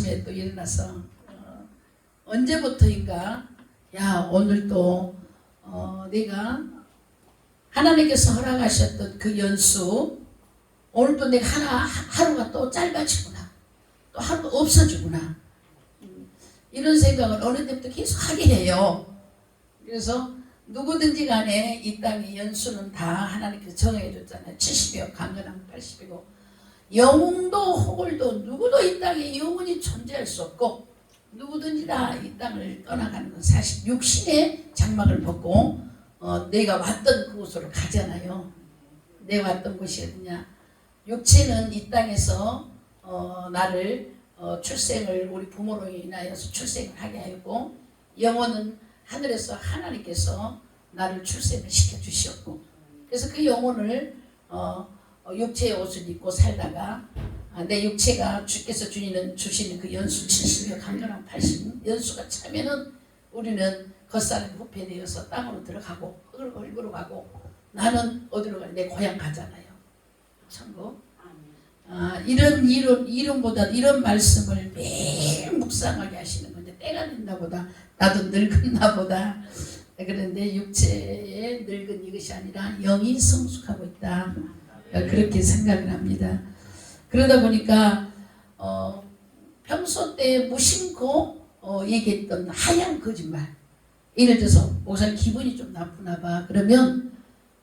아침에 또 일어나서 언제부터인가 야 오늘 또 내가 하나님께서 허락하셨던 그 연수 오늘 또 내가 하루가 또 짧아지구나 또 하루가 없어지구나 이런 생각을 어느 때부터 계속 하게 해요. 그래서 누구든지 간에 이 땅의 연수는 다 하나님께서 정해 줬잖아요. 70이요 강건하면 80이고 영웅도 호골도 누구도 이 땅에 영원히 존재할 수 없고 누구든지 다 이 땅을 떠나가는 건 사실 육신의 장막을 벗고 내가 왔던 그곳으로 가잖아요. 내가 왔던 곳이 어디냐. 육체는 이 땅에서 나를 출생을 우리 부모로 인하여서 출생을 하게 하였고 영혼은 하늘에서 하나님께서 나를 출생을 시켜주셨고 그래서 그 영혼을 육체의 옷을 입고 살다가 내 육체가 주께서 주시는 그 연수 70여 강건한 80 연수가 차면은 우리는 겉사람이 후패되어서 땅으로 들어가고 흙을 얼굴로 가고 나는 어디로 가냐 내 고향 가잖아요. 천국. 이런 이론보다 이런 말씀을 매일 묵상하게 하시는 건데 때가 됐나 보다 나도 늙었나 보다 그런데 육체의 늙은 이것이 아니라 영이 성숙하고 있다 그렇게 생각을 합니다. 그러다 보니까 평소 때 무심코 얘기했던 하얀 거짓말 예를 들어서 목사님 기분이 좀 나쁘나 봐 그러면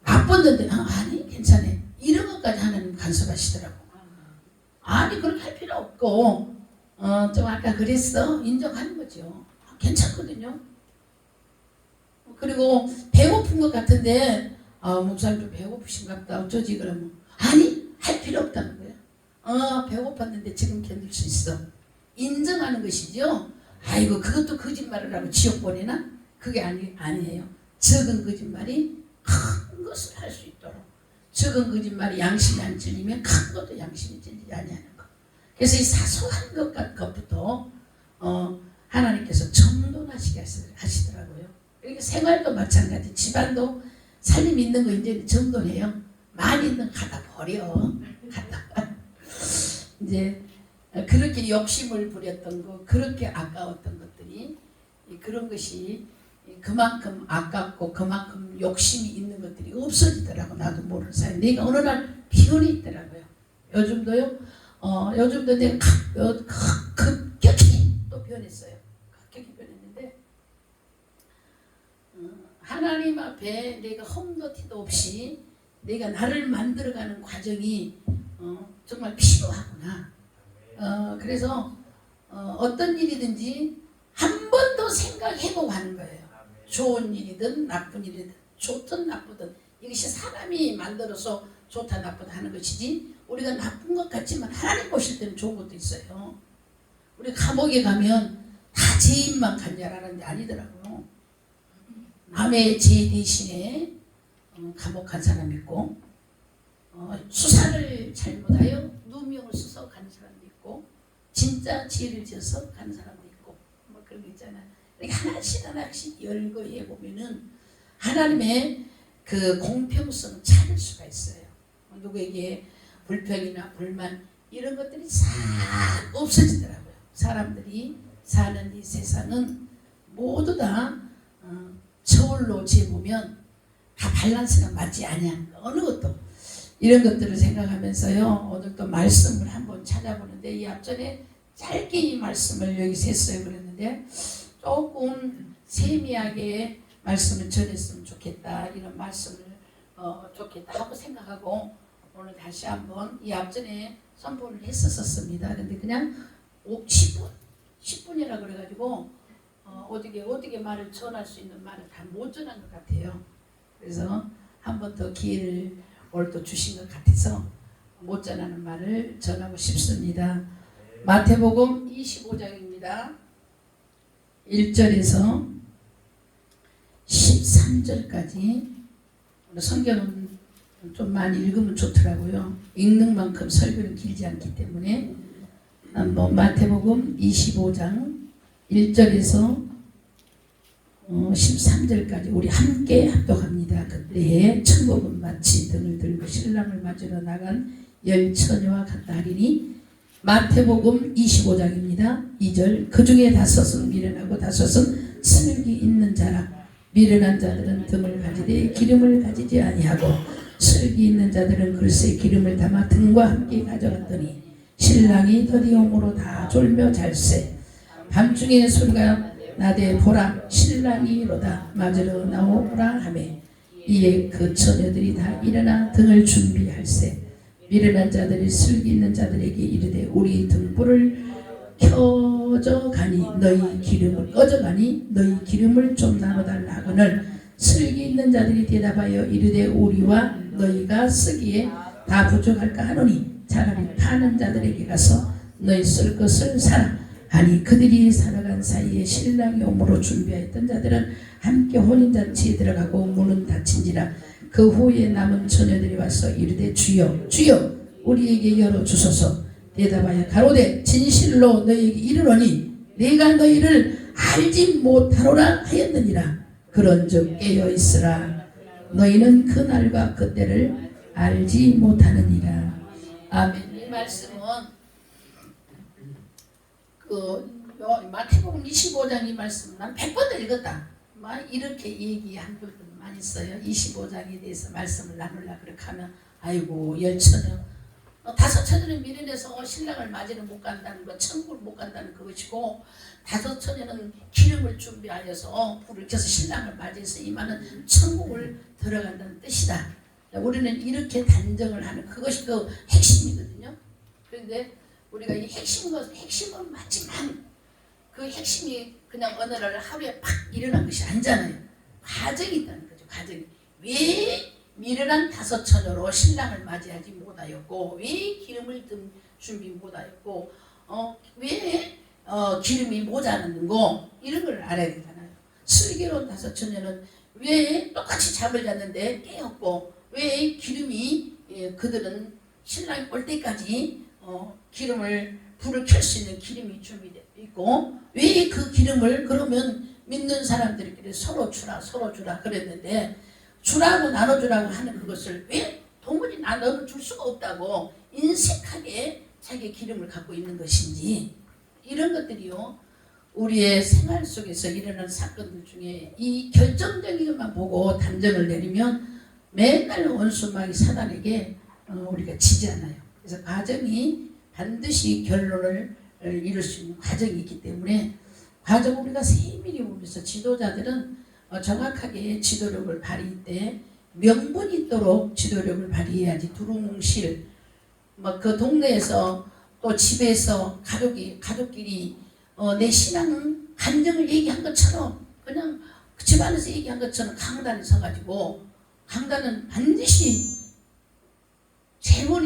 나빴는데 아니 괜찮아 이런 것까지 하나님 간섭하시더라고. 아니 그렇게 할 필요 없고 좀 아까 그랬어 인정하는 거죠. 괜찮거든요. 그리고 배고픈 것 같은데 목사님 좀 배고프신가 보다 어쩌지 그러면 아니 할 필요 없다는 거예요. 배고팠는데 지금 견딜 수 있어. 인정하는 것이죠. 아이고 그것도 거짓말을 하고 지옥 보내나? 그게 아니에요. 적은 거짓말이 큰 것을 할 수 있도록 적은 거짓말이 양심이 안 찔리면 큰 것도 양심이 찔리지 아니하는 것. 그래서 이 사소한 것부터 하나님께서 정돈하시게 하시더라고요. 이렇게 생활도 마찬가지. 집안도 살림 있는 거 이제 정돈해요. 많이 있는 거 갖다 버려. 갖다가 이제 그렇게 욕심을 부렸던 거, 그렇게 아까웠던 것들이 그런 것이 그만큼 아깝고 그만큼 욕심이 있는 것들이 없어지더라고. 나도 모르는 사이. 내가 어느 날 비운이 있더라고요. 요즘도요. 요즘도 내가 급격히 또 변했어요. 급격히 변했는데 하나님 앞에 내가 험도 티도 없이 내가 나를 만들어가는 과정이 정말 필요하구나. 그래서 어떤 일이든지 한 번 더 생각해보고 하는 거예요. 좋은 일이든 나쁜 일이든 좋든 나쁘든 이것이 사람이 만들어서 좋다 나쁘다 하는 것이지 우리가 나쁜 것 같지만 하나님 보실 때는 좋은 것도 있어요. 우리 감옥에 가면 다 죄인만 간절하는데 아니더라고요. 남의 죄 대신에 감옥 간 사람 있고 수사를 잘못하여 누명을 써서 가는 사람도 있고 진짜 죄를 지어서 가는 사람도 있고 뭐 그런 거 있잖아요. 이렇게 하나씩 열거 해보면은 하나님의 그 공평성을 찾을 수가 있어요. 누구에게 불평이나 불만 이런 것들이 싹 없어지더라고요. 사람들이 사는 이 세상은 모두 다 저울로 재보면 다 밸런스가 맞지 아니한 어느 것도 이런 것들을 생각하면서요. 오늘 또 말씀을 한번 찾아보는데 이 앞전에 짧게 이 말씀을 여기서 했어요. 그랬는데 조금 세미하게 말씀을 전했으면 좋겠다. 이런 말씀을 좋겠다 하고 생각하고 오늘 다시 한번 이 앞전에 선포를 했었습니다. 근데 그냥 10분이라 그래가지고 어떻게 말을 전할 수 있는 말을 다 못 전한 것 같아요. 그래서 한 번 더 기회를 오늘 또 주신 것 같아서 못 전하는 말을 전하고 싶습니다. 마태복음 25장입니다. 1절에서 13절까지 성경은 좀 많이 읽으면 좋더라고요. 읽는 만큼 설교는 길지 않기 때문에 한번 마태복음 25장 1절에서 13절까지 우리 함께 합독합니다. 그때에 천국은 마치 등을 들고 신랑을 맞으러 나간 열 처녀와 같다 하리니 마태복음 25장입니다. 2절 그 중에 5은 미련하고 5은 슬기 있는 자라. 미련한 자들은 등을 가지되 기름을 가지지 아니하고 슬기 있는 자들은 글쎄 기름을 담아 등과 함께 가져갔더니 신랑이 더디옴으로 다 졸며 잘세. 밤중에 소리가 나되 보라 신랑이 이로다 맞으러 나오라 하매 이에 그 처녀들이 다 일어나 등을 준비할세. 미련한 자들이 슬기 있는 자들에게 이르되 우리 등불을 꺼져가니 너희 기름을 좀 나눠달라 하거늘 슬기 있는 자들이 대답하여 이르되 우리와 너희가 쓰기에 다 부족할까 하노니 차라리 파는 자들에게 가서 너희 쓸 것을 사라 하니 그들이 살아간 사이에 신랑이 오므로 준비하였던 자들은 함께 혼인잔치에 들어가고 문은 닫힌지라. 그 후에 남은 처녀들이 와서 이르되 주여 주여 우리에게 열어주소서. 대답하여 가로되 진실로 너희에게 이르노니 내가 너희를 알지 못하노라 하였느니라. 그런즉 깨어있으라. 너희는 그날과 그때를 알지 못하느니라. 아멘. 이 말씀은 마태복음 25장 이 말씀 난 100번도 읽었다. 이렇게 얘기한 것도 많이 있어요. 25장에 대해서 말씀을 나누려 그렇게 하면 아이고 열처녀 5처녀는 미련해서 신랑을 맞이는 못 간다는 것, 천국을 못 간다는 그것이고 5처녀는 기름을 준비하여서 불을 켜서 신랑을 맞이해서 임하는 천국을 들어간다는 뜻이다. 우리는 이렇게 단정을 하는 그것이 그 핵심이거든요. 그런데 우리가 이 핵심은 맞지만 그 핵심이 그냥 어느 날 하루에 팍 일어난 것이 아니잖아요. 과정이 있다는 거죠. 과정이. 왜 미련한 5처녀로 신랑을 맞이하지 못하였고 왜 기름을 든 준비 못하였고 왜 기름이 모자랐는고 이런 걸 알아야 되잖아요. 슬기로운 5처녀는 왜 똑같이 잠을 잤는데 깨었고 왜 기름이 그들은 신랑이 올 때까지 불을 켤 수 있는 기름이 준비되어 있고 왜 그 기름을 그러면 믿는 사람들끼리 서로 주라 그랬는데 주라고 나눠주라고 하는 그것을 왜 도무지 나눠줄 수가 없다고 인색하게 자기의 기름을 갖고 있는 것인지 이런 것들이요 우리의 생활 속에서 일어나는 사건들 중에 이 결정적인 것만 보고 단정을 내리면 맨날 원수마귀 사단에게 우리가 지지 않아요. 그래서 과정이 반드시 결론을 이룰 수 있는 과정이 있기 때문에 과정을 우리가 세밀히 보면서 지도자들은 정확하게 지도력을 발휘할 때 명분이 있도록 지도력을 발휘해야지 두루뭉실 그 동네에서 또 집에서 가족끼리 내 신앙 간증을 얘기한 것처럼 그냥 그 집안에서 얘기한 것처럼 강단에 서가지고 강단은 반드시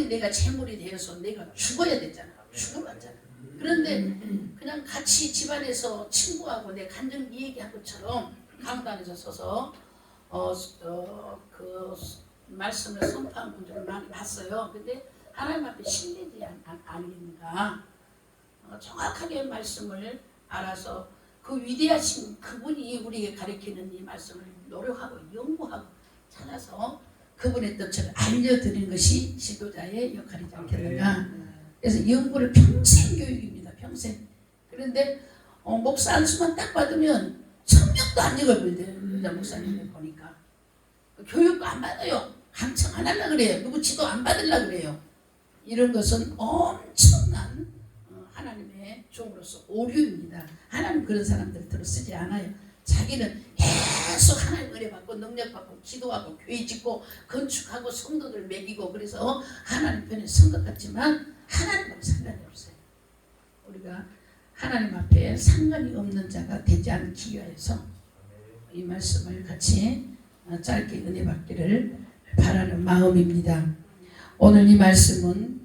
내가 재물이 되어서 내가 죽어야 되잖아. 죽으러 왔잖아. 그런데 그냥 같이 집안에서 친구하고 내 간증 얘기한 것처럼 강단에서 서서 그 말씀을 선포한 분들을 많이 봤어요. 근데 하나님 앞에 신뢰되지 않으니까 정확하게 말씀을 알아서 그 위대하신 그분이 우리에게 가르치는 이 말씀을 노력하고 연구하고 찾아서 그분의 뜻을 알려드리는 것이 지도자의 역할이지 않겠는가. 그래서 연구를 평생 교육입니다. 평생. 그런데 목사 안수만 딱 받으면 성경도 안 읽어버려요. 목사님을 보니까. 교육도 안 받아요. 강청 안 하려고 그래요. 누구 지도 안 받으려고 그래요. 이런 것은 엄청난 하나님의 종으로서 오류입니다. 하나님 그런 사람들을 들어 쓰지 않아요. 자기는 계속 하나님 은혜 받고 능력 받고 기도하고 교회 짓고 건축하고 성도들 먹이고 그래서 하나님 편에 선 것 같지만 하나님하고 상관이 없어요. 우리가 하나님 앞에 상관이 없는 자가 되지 않기 위해서 이 말씀을 같이 짧게 은혜 받기를 바라는 마음입니다. 오늘 이 말씀은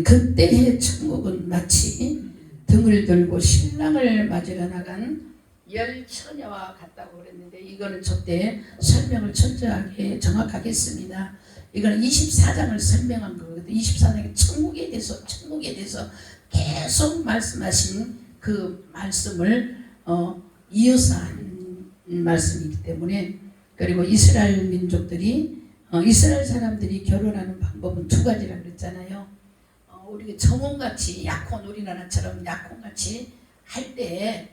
그때의 천국은 마치 등을 들고 신랑을 맞으러 나간 10처녀와 같다고 그랬는데 이거는 저때 설명을 철저하게 정확하게 했습니다. 이거는 24장을 설명한 거거든요. 24장에 천국에 대해서 계속 말씀하신 그 말씀을 이어서 한 말씀이기 때문에 그리고 이스라엘 민족들이 이스라엘 사람들이 결혼하는 방법은 2가지라고 그랬잖아요. 우리 정원같이 약혼, 우리나라처럼 약혼같이 할 때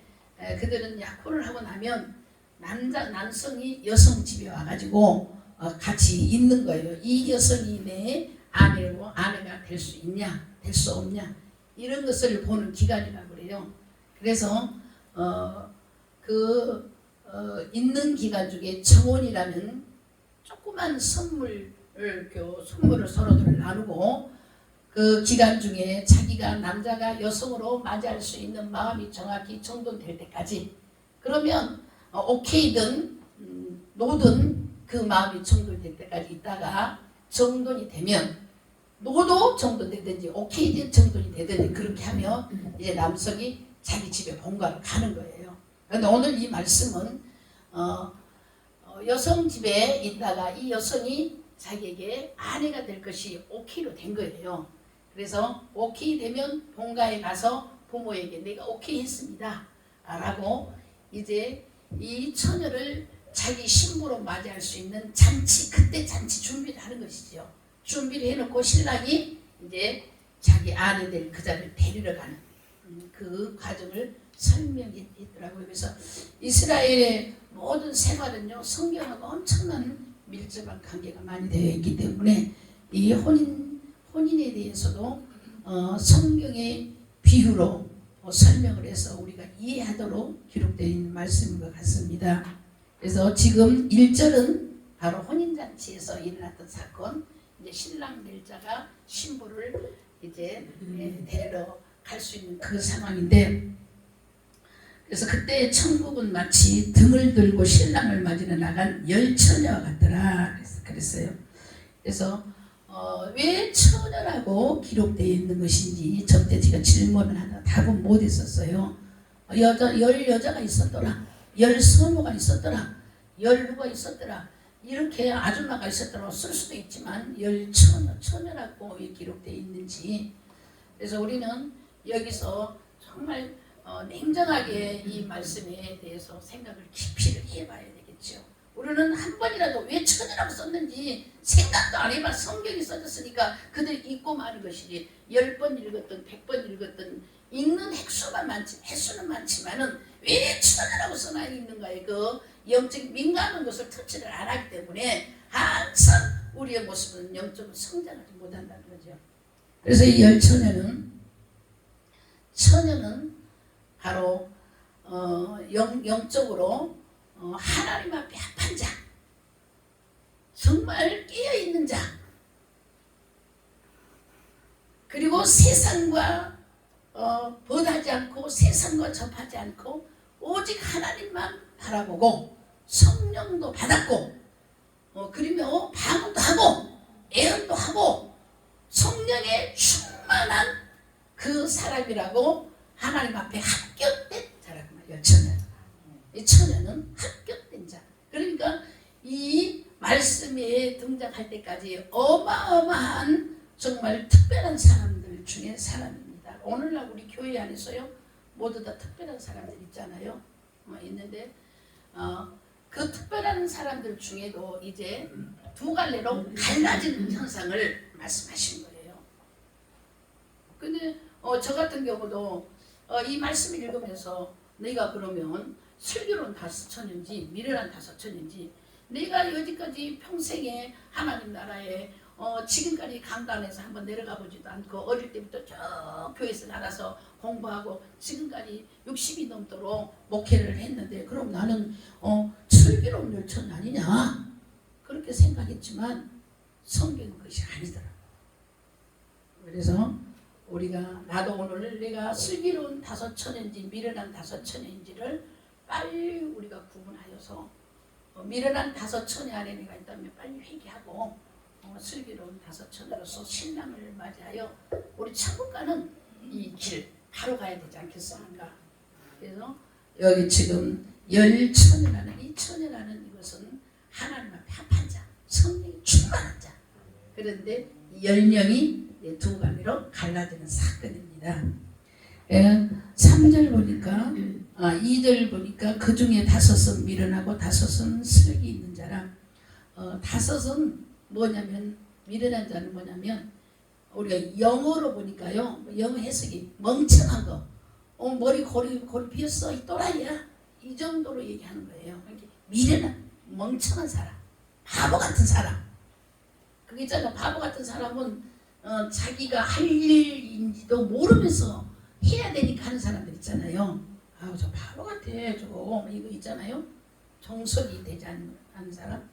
그들은 약혼을 하고 나면 남성이 여성 집에 와가지고 같이 있는 거예요. 이 여성이 내 아내가 될 수 있냐, 될 수 없냐, 이런 것을 보는 기간이라고 그래요. 그래서 있는 기간 중에 정혼이라는 조그만 선물을 서로들 나누고 그 기간 중에 자기가 남자가 여성으로 맞이할 수 있는 마음이 정확히 정돈될 때까지, 그러면 오케이든 노든 그 마음이 정돈될 때까지 있다가 정돈이 되면, 노도 정돈되든지 오케이든 정돈이 되든지 그렇게 하면 이제 남성이 자기 집에 본가를 가는 거예요. 그런데 오늘 이 말씀은 여성 집에 있다가 이 여성이 자기에게 아내가 될 것이 오케이로 된 거예요. 그래서 오케이 되면 본가에 가서 부모에게 내가 오케이 했습니다 라고 이제 이 처녀를 자기 신부로 맞이할 수 있는 잔치, 그때 잔치 준비를 하는 것이죠. 준비를 해놓고 신랑이 이제 자기 아내 될 그자를 데리러 가는 그 과정을 설명했더라고요. 그래서 이스라엘의 모든 생활은요, 성경하고 엄청난 밀접한 관계가 많이 되어 있기 때문에 이 혼인에 대해서도 성경의 비유로 설명을 해서 우리가 이해하도록 기록되어 있는 말씀인 것 같습니다. 그래서 지금 1절은 바로 혼인잔치에서 일어났던 사건, 이제 신랑 될 자가 신부를 이제 데리러 갈 수 있는 그 상황인데, 그래서 그때 천국은 마치 등을 들고 신랑을 맞이러 나간 열처녀와 같더라 그랬어요. 그래서 왜 처녀라고 기록되어 있는 것인지 저때 제가 질문을 하다 답은 못했었어요. 열 여자가 있었더라, 열 선호가 있었더라, 열 누가 있었더라, 이렇게 아줌마가 있었더라 쓸 수도 있지만 열 처녀라고 기록되어 있는지. 그래서 우리는 여기서 정말 냉정하게 이 말씀에 대해서 생각을 깊이를 해봐야 되겠죠. 우리는 한 번이라도 왜 처녀라고 썼는지 생각도 안 해봐. 성경이 써졌으니까 그들 읽고 마는 것이지, 10번 읽었든 100번 읽었든 읽는 횟수는 많지만은 왜 처녀라고 써놔 있는가에 그 영적 민감한 것을 터치를 안 하기 때문에 항상 우리의 모습은 영적으로 성장하지 못한다는 거죠. 그래서 이 처녀는 바로 영적으로 하나님 앞에 합한 자, 정말 깨어있는 자, 그리고 세상과 벗하지 않고 세상과 접하지 않고 오직 하나님만 바라보고 성령도 받았고 그리며 방언도 하고 애언도 하고 성령에 충만한 그 사람이라고 하나님 앞에 합격된 자라고 말이에요. 이 처녀는 합격된 자. 그러니까 이 말씀에 등장할 때까지 어마어마한 정말 특별한 사람들 중에 사람입니다. 오늘날 우리 교회 안에서요, 모두 다 특별한 사람들 있잖아요. 있는데 그 특별한 사람들 중에도 이제 두 갈래로 갈라지는 현상을 말씀하신 거예요. 근데 저 같은 경우도 이 말씀을 읽으면서 내가 그러면 슬기로운 다섯처녀인지 미련한 다섯처녀인지, 내가 여기까지 평생에 하나님 나라에 지금까지 강단에서 한번 내려가 보지도 않고 어릴 때부터 쭉 교회에서 나가서 공부하고 지금까지 60이 넘도록 목회를 했는데, 그럼 나는 슬기로운 열처녀 아니냐 그렇게 생각했지만 성경은 그것이 아니더라고요. 그래서 우리가 나도 오늘 내가 슬기로운 다섯처녀인지 미련한 다섯처녀인지를 빨리 우리가 구분하여서 미련한 다섯처녀 안에 내가 있다면 빨리 회개하고 슬기로운 다섯처녀로서 신랑을 맞이하여 우리 천국 가는 이 길 바로 가야 되지 않겠습니까? 그래서 여기 지금 열처녀라는 이 처녀라는 이것은 하나님 앞에 합한 자, 성령이 충만한 자. 그런데 10명이 두 가지로 갈라지는 사건입니다. 3절 보니까 2절 보니까 그 중에 5은 미련하고 5은 슬기 있는 자라. 5은 뭐냐면, 미련한 자는 뭐냐면 우리가 영어로 보니까요, 영어 해석이 멍청한 거, 머리 고리 비었어, 이 또라이야, 이 정도로 얘기하는 거예요. 미련한 멍청한 사람, 바보 같은 사람. 그게 있잖아. 바보 같은 사람은 자기가 할 일인지도 모르면서 해야 되니까 하는 사람들 있잖아요. 아우 저 바보 같아 저거 이거 있잖아요. 정석이 되지 않는 사람.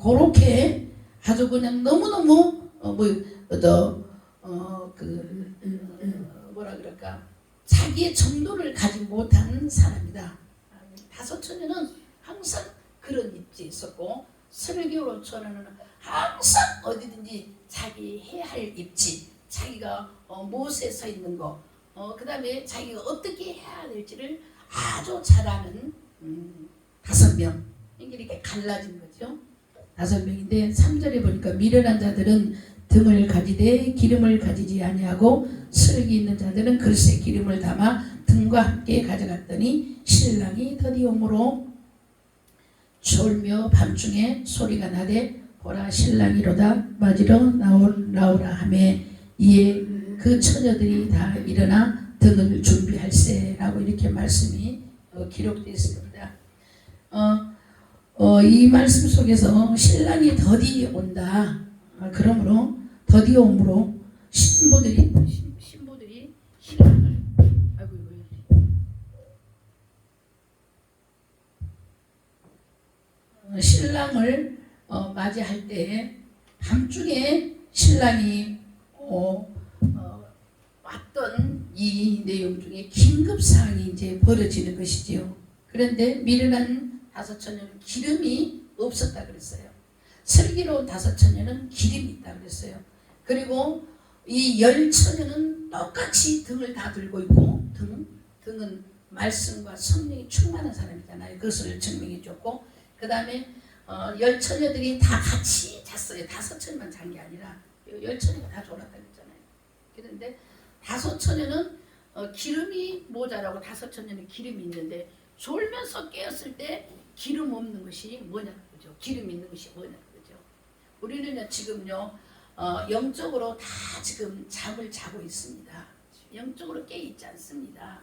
그렇게 아주 그냥 너무너무 뭐라 그럴까, 자기의 정도를 가지 못한 사람이다. 다섯 처녀는 항상 그런 입지에 있었고, 설교로 처녀는 항상 어디든지 자기 해야 할 입지, 자기가 무엇에 서 있는 거, 그 다음에 자기가 어떻게 해야 될지를 아주 잘 아는 5명. 이렇게 갈라진 거죠. 5명인데 3절에 보니까 미련한 자들은 등을 가지되 기름을 가지지 아니하고 슬기 있는 자들은 그릇에 기름을 담아 등과 함께 가져갔더니 신랑이 더디오므로 졸며 밤중에 소리가 나되 보라 신랑이로다 맞으러 나오라 하매 이에 그 처녀들이 다 일어나 등을 준비할세라고 이렇게 말씀이 기록되어 있습니다. 이 말씀 속에서 신랑이 더디 온다. 그러므로 더디 오므로 신부들이 신랑을 신랑을 맞이할 때 밤중에 신랑이 왔던 이 내용 중에 긴급 사항이 이제 벌어지는 것이지요. 그런데 미련한 5 처녀는 기름이 없었다 그랬어요. 슬기로운 5 처녀는 기름이 있다 그랬어요. 그리고 이 10 처녀는 똑같이 등을 다 들고 있고, 등은 말씀과 성령이 충만한 사람이잖아요. 그것을 증명해 줬고, 그 다음에 10 처녀들이 다 같이 잤어요. 5 처녀만 잔 게 아니라 10 처녀가 다 졸았다 그랬잖아요. 그런데 5 처녀는 기름이 모자라고 5 처녀는 기름이 있는데, 졸면서 깨었을 때 기름 없는 것이 뭐냐는 거죠. 기름 있는 것이 뭐냐는 거죠. 우리는 지금요 영적으로 다 지금 잠을 자고 있습니다. 영적으로 깨 있지 않습니다.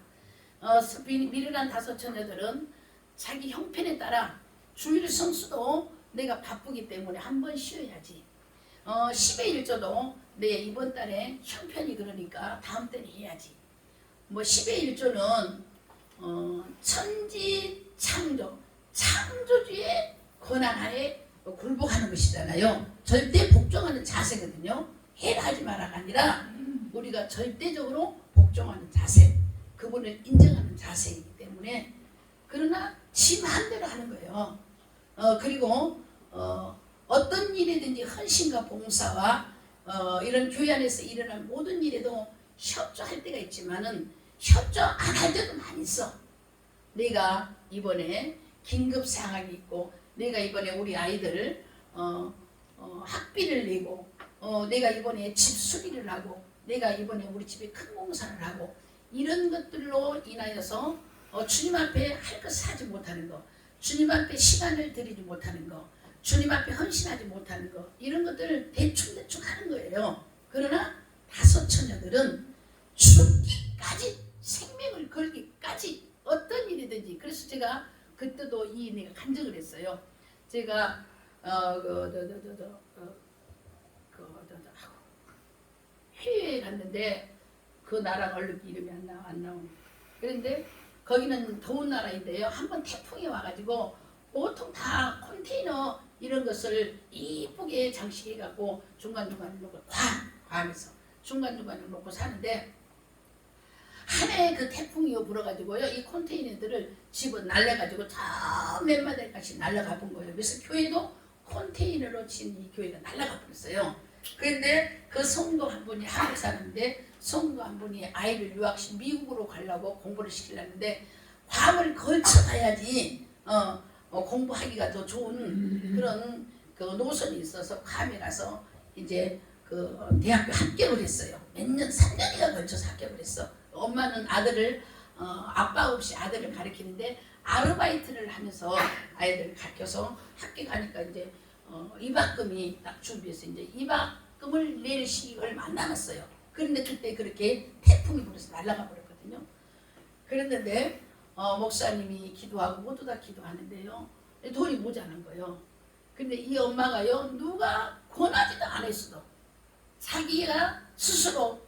미련한 5 처녀들은 자기 형편에 따라 주일 성수도 내가 바쁘기 때문에 한번 쉬어야지. 10의 1조도 내 이번 달에 형편이 그러니까 다음 달에 해야지. 10의 1조는 천지 창조주의 권한하에 굴복하는 것이잖아요. 절대 복종하는 자세거든요. 해라 하지 마라가 아니라 우리가 절대적으로 복종하는 자세, 그분을 인정하는 자세이기 때문에, 그러나 지 마음대로 하는 거예요. 그리고 어떤 일이든지 헌신과 봉사와 이런 교회 안에서 일어난 모든 일에도 협조할 때가 있지만은 협조 안 할 때도 많이 있어. 내가 이번에 긴급 상황이 있고, 내가 이번에 우리 아이들 학비를 내고, 내가 이번에 집 수리를 하고, 내가 이번에 우리 집에 큰 공사를 하고, 이런 것들로 인하여서 주님 앞에 할 것을 하지 못하는 거, 주님 앞에 시간을 들이지 못하는 거, 주님 앞에 헌신하지 못하는 거, 이런 것들을 대충 하는 거예요. 그러나 5 처녀들은 죽기까지, 생명을 걸기까지 어떤 일이든지. 그래서 제가 그때도 이 내가 간증을 했어요. 제가 해외에 갔는데 그 나라 얼른 이름이 안 나오네. 그런데 거기는 더운 나라인데요. 한번 태풍이 와가지고 보통 다 컨테이너 이런 것을 이쁘게 장식해갖고 중간중간에 놓고 괌에서 중간중간에 놓고 사는데, 한 해 그 태풍이 불어가지고요, 이 컨테이너들을 집어 날려가지고 저 몇 마디까지 날려가 본 거예요. 그래서 교회도 컨테이너로 친 이 교회가 날려가 버렸어요. 그런데 그 성도 한 분이 한국 사람인데, 성도 한 분이 아이를 유학시 미국으로 가려고 공부를 시키려는데, 괌을 걸쳐 가야지 공부하기가 더 좋은 그런 그 노선이 있어서 괌에 가서 이제 그 대학교 합격을 했어요. 몇 년, 3년이나 걸쳐서 합격을 했어. 엄마는 아들을 아빠 없이 아들을 가르치는데 아르바이트를 하면서 아이들을 가르쳐서 학교 가니까 이제 입학금이 딱 준비해서 이제 입학금 입학금을 낼 시기 얼마 안 남았어요. 그런데 그때 그렇게 태풍이 불어서 날아가 버렸거든요. 그랬는데 목사님이 기도하고 모두 다 기도하는데요. 돈이 모자란 거예요. 근데 이 엄마가요, 누가 권하지도 않았어도 자기가 스스로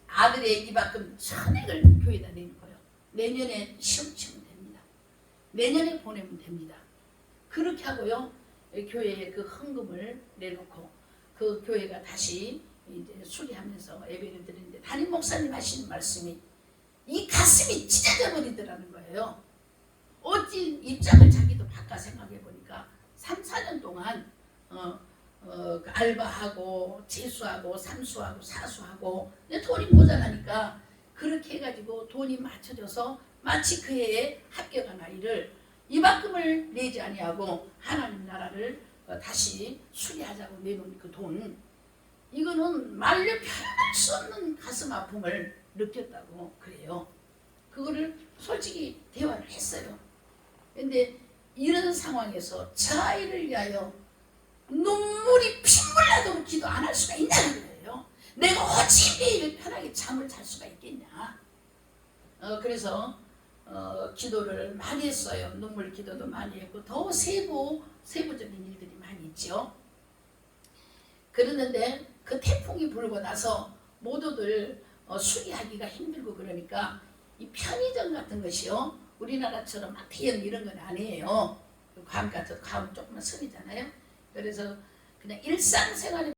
아들의 입학금 전액을 교회에다 내는 거예요. 내년에 시험 치면 됩니다. 내년에 보내면 됩니다. 그렇게 하고요, 교회에 그 헌금을 내놓고 그 교회가 다시 이제 수리하면서 예배를 드리는데 담임 목사님 하시는 말씀이 이 가슴이 찢어져 버리더라는 거예요. 어찌 입장을 자기도 바꿔 생각해 보니까 3, 4년 동안 그 알바하고 재수하고 삼수하고 사수하고 돈이 모자라니까 그렇게 해가지고 돈이 맞춰져서 마치 그 해에 합격한 아이를 입학금을 내지 아니하고 하나님 나라를 다시 수리하자고 내놓은 그 돈, 이거는 말로 표현할 수 없는 가슴 아픔을 느꼈다고 그래요. 그거를 솔직히 대화를 했어요. 근데 이런 상황에서 저 아이를 위하여 눈물이 핏물 나도록 기도 안 할 수가 있냐는 거예요. 내가 어찌 매일 편하게 잠을 잘 수가 있겠냐. 그래서 기도를 많이 했어요. 눈물 기도도 많이 했고 더 세부적인 일들이 많이 있죠. 그러는데 그 태풍이 불고 나서 모두들 수리하기가 힘들고 그러니까 이 편의점 같은 것이요, 우리나라처럼 막 대형 이런 건 아니에요. 괌 같은 괌 조금만 섬이잖아요. 그래서 그냥 일상생활에